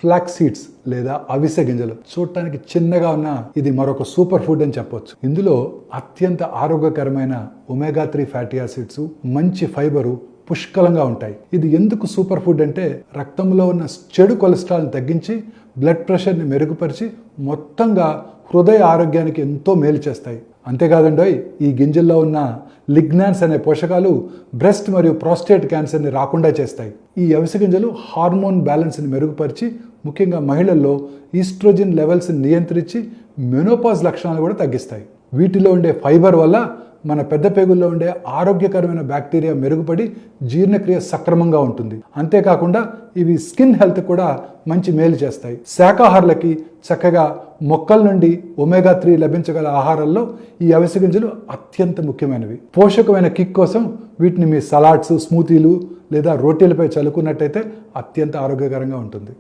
Flax seeds లేదా అవిసె గింజలు. చూడటానికి చిన్నగా ఉన్న ఇది మరొక సూపర్ ఫుడ్ అని చెప్పొచ్చు. ఇందులో అత్యంత ఆరోగ్యకరమైన ఒమేగా 3 ఫ్యాటీ యాసిడ్స్, మంచి ఫైబరు పుష్కలంగా ఉంటాయి. ఇది ఎందుకు సూపర్ ఫుడ్ అంటే రక్తంలో ఉన్న చెడు కొలెస్ట్రాల్ని తగ్గించి బ్లడ్ ప్రెషర్ని మెరుగుపరిచి మొత్తంగా హృదయ ఆరోగ్యానికి ఎంతో మేలు చేస్తాయి. అంతేకాదండోయ్, ఈ గింజల్లో ఉన్న లిగ్నాన్స్ అనే పోషకాలు బ్రెస్ట్ మరియు ప్రాస్టేట్ క్యాన్సర్ని రాకుండా చేస్తాయి. ఈ అవిసె గింజలు హార్మోన్ బ్యాలెన్స్ని మెరుగుపరిచి ముఖ్యంగా మహిళల్లో ఈస్ట్రోజన్ లెవెల్స్ని నియంత్రించి మెనోపాజ్ లక్షణాలు కూడా తగ్గిస్తాయి. వీటిలో ఉండే ఫైబర్ వల్ల మన పెద్ద పేగుల్లో ఉండే ఆరోగ్యకరమైన బ్యాక్టీరియా మెరుగుపడి జీర్ణక్రియ సక్రమంగా ఉంటుంది. అంతేకాకుండా ఇవి స్కిన్ హెల్త్ కూడా మంచి మేలు చేస్తాయి. శాకాహారులకి చక్కగా మొక్కల నుండి ఒమేగా 3 లభించగల ఆహారాల్లో ఈ అవిసె గింజలు అత్యంత ముఖ్యమైనవి. పోషకమైన కిక్ కోసం వీటిని మీ సలాడ్స్, స్మూతీలు లేదా రోటీలపై చల్లుకున్నట్టయితే అత్యంత ఆరోగ్యకరంగా ఉంటుంది.